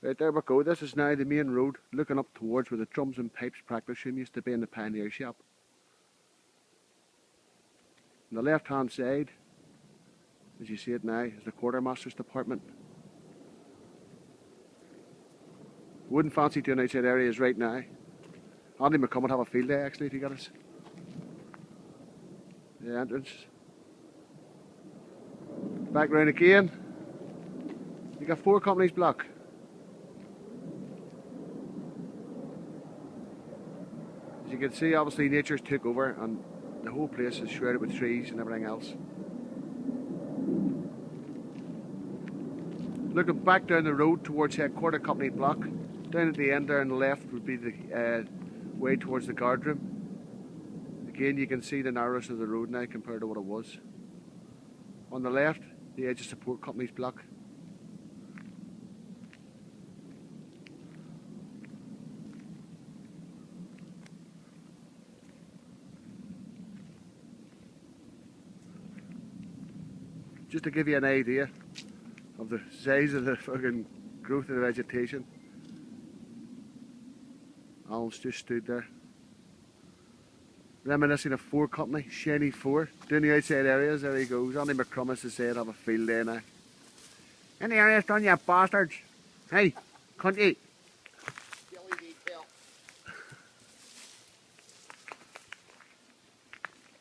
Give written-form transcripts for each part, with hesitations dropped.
Right, there we go. This is now the main road looking up towards where the drums and pipes practice room used to be in the pioneer shop. On the left hand side, as you see it now, is the quartermaster's department. Wouldn't fancy doing outside areas right now. Andy McCum would have a field day actually if you got us. The entrance. Back round again. You got 4 companies block. As you can see, obviously nature's took over and the whole place is shrouded with trees and everything else. Looking back down the road towards Headquarter Company block, down at the end there on the left would be the way towards the guard room. Again, you can see the narrowness of the road now compared to what it was. On the left, the edge of Support Company's block. Just to give you an idea of the size of the fucking growth of the vegetation. Alan's just stood there. Reminiscing of 4 Company, Shiny 4. Doing the outside areas, there he goes. Andy McCrummins has said have a field day now. In the area's done, you bastards. Hey, cunt you.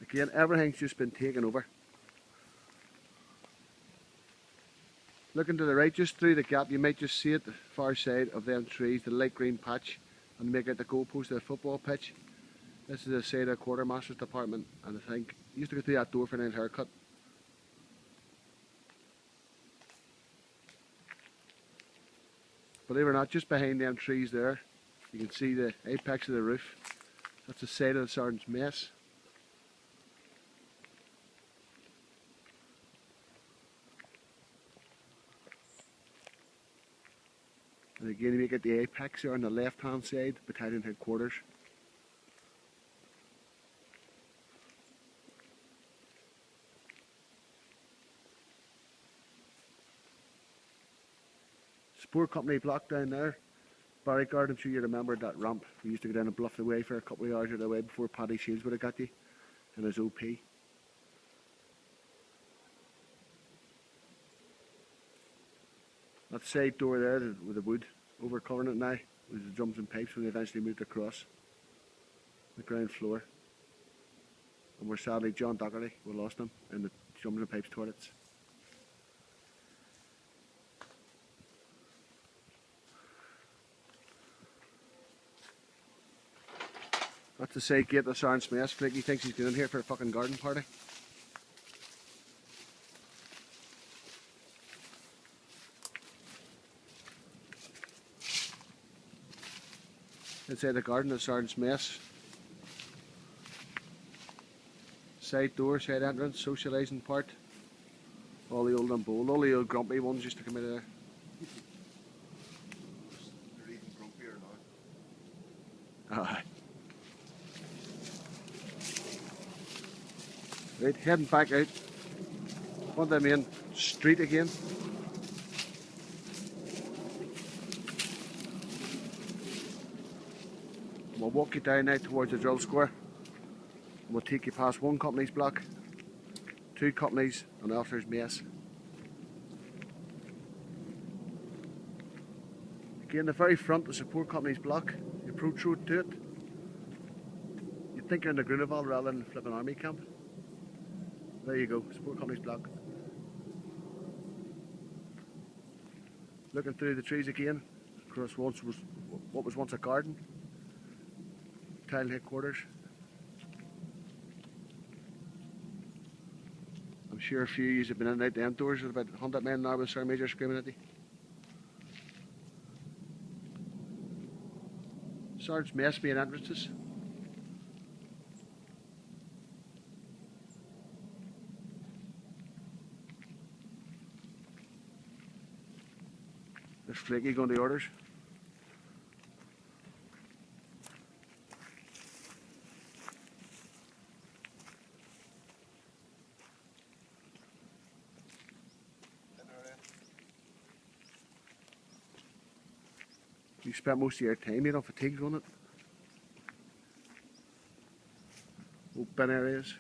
Again, everything's just been taken over. Looking to the right, just through the gap, you might just see it, the far side of them trees, the light green patch, and make out the goalpost of the football pitch. This is the side of the quartermaster's department, and I think you used to go through that door for an haircut. Believe it or not, just behind them trees there, you can see the apex of the roof. That's the side of the sergeant's mess. And again, you make it the apex there on the left hand side, battalion headquarters. Support Company block down there. Barracks, I'm sure you remember that ramp. We used to go down and bluff the way for a couple of hours of the way before Paddy Shields would have got you and his OP. That side door there with the wood over covering it now was the drums and pipes when they eventually moved across the ground floor. And we're sadly John Doherty, we lost him in the drums and pipes toilets. That's the side gate of the Sergeant's Mess. Flicky thinks he's going in here for a fucking garden party. Inside the garden of the Sergeant's Mess. Side door, side entrance, socialising part. All the old and bold, all the old grumpy ones used to come out of there. They're even grumpier now. Aye. Right, heading back out on the main street again. We'll walk you down now towards the drill square. We'll take you past 1 Company's block, 2 Companies and the officer's mess. Again, the very front of the Support Company's block, you approach road to it. You'd think you're in the Wavell rather than flipping army camp. There you go, Support Company's block. Looking through the trees again, across what was once a garden. Battalion headquarters. I'm sure a few of you have been in and out the outdoors with about 100 men now with Sergeant Major screaming at you. Sergeant's Mess main entrances. There's Flaky going to orders. You spent most of your time, you know, fatigued on it. Open areas.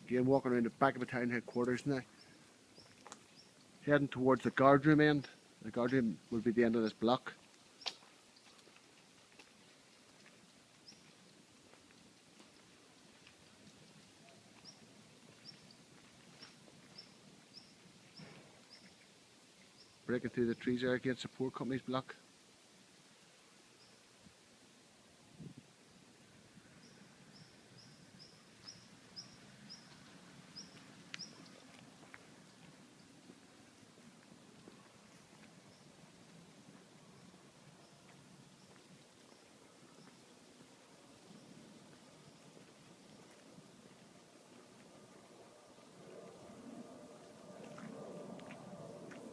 Again, walking around the back of the town headquarters now. Heading towards the guardroom end. The guardroom will be the end of this block. Breaking through the trees there against the Support Company's block.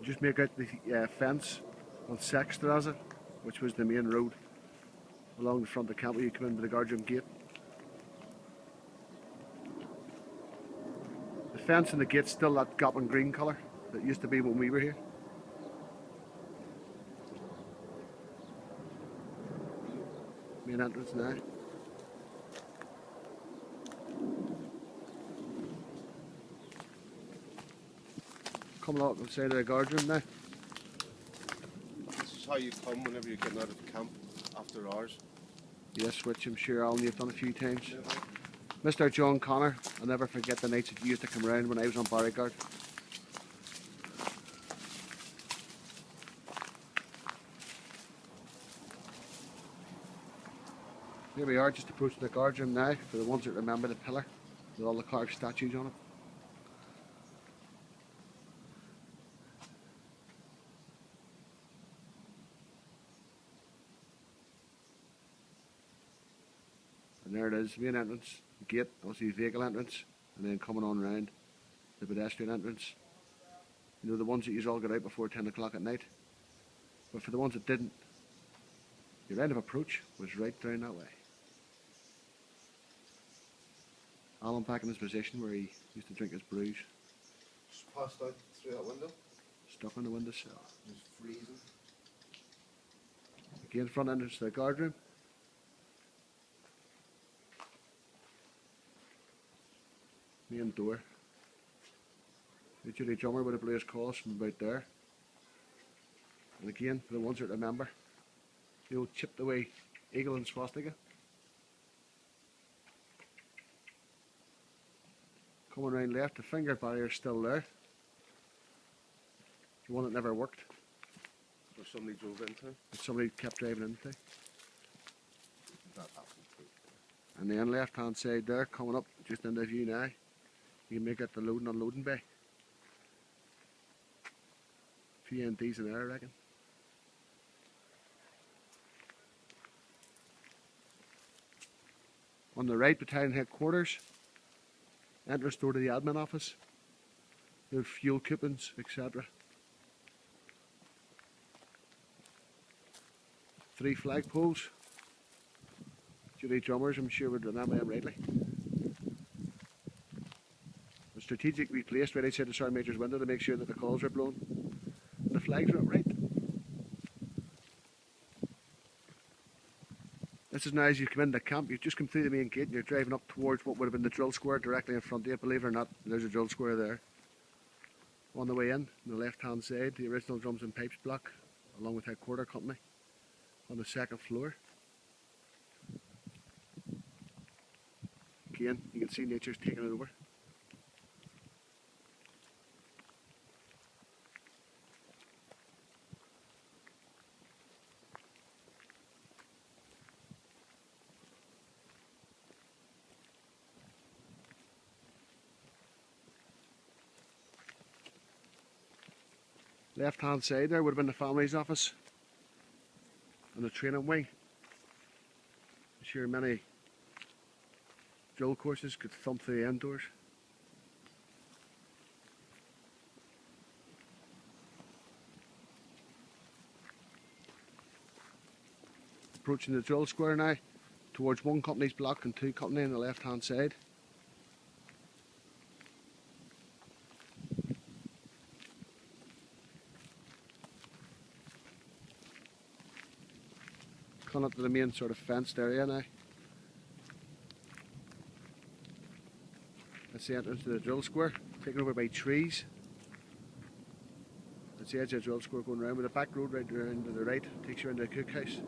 Just make out the fence on Sexstrasse, which was the main road along the front of the camp where you come into the guardroom gate. The fence and the gate's still that goblin green colour that used to be when we were here. Main entrance now. Coming out outside of the guardroom now. This is how you come whenever you're getting out of camp after hours. Yes, which I'm sure Alan you've done a few times. Mr. John Connor, I'll never forget the nights that you used to come around when I was on Barracks. Here we are, just approaching the guardroom now, for the ones that remember the pillar with all the carved statues on it. And there it is, main entrance, the gate, obviously the vehicle entrance, and then coming on round the pedestrian entrance. You know, the ones that you all got out before 10 o'clock at night. But for the ones that didn't, your end of approach was right down that way. Alan back in his position where he used to drink his brews. Just passed out through that window. Stuck on the windowsill. It was freezing. Again, front entrance to the guardroom. Main door. The duty drummer would have blew his calls from about there. And again, for the ones that remember, the old chipped away eagle and swastika. Coming round left, the finger barrier is still there. The one that never worked. Or somebody drove into. That somebody kept driving into. That happened too. And then left hand side there, coming up just into view now. You can make it the loading and unloading bay. Few NDs in there, I reckon. On the right, battalion headquarters. Entrance door to the admin office. There are fuel coupons, etc. 3 flagpoles. Duty drummers, I'm sure would remember them rightly. They're strategically placed right outside the Sergeant Major's window to make sure that the calls are blown and the flags are upright. This is now as you come into camp, you've just come through the main gate and you're driving up towards what would have been the drill square directly in front of you. Believe it or not, there's a drill square there. On the way in, on the left hand side, the original drums and pipes block, along with headquarter company, on the second floor. Again, you can see nature's taking it over. Left hand side there would have been the family's office and the training wing. I'm sure many drill courses could thump through the indoors. Approaching the drill square now towards one company's block and 2 company on the left hand side. Coming up to the main sort of fenced area now. That's the entrance to the drill square, taken over by trees. That's the edge of the drill square going around with a back road right around to the right, takes you into the cookhouse.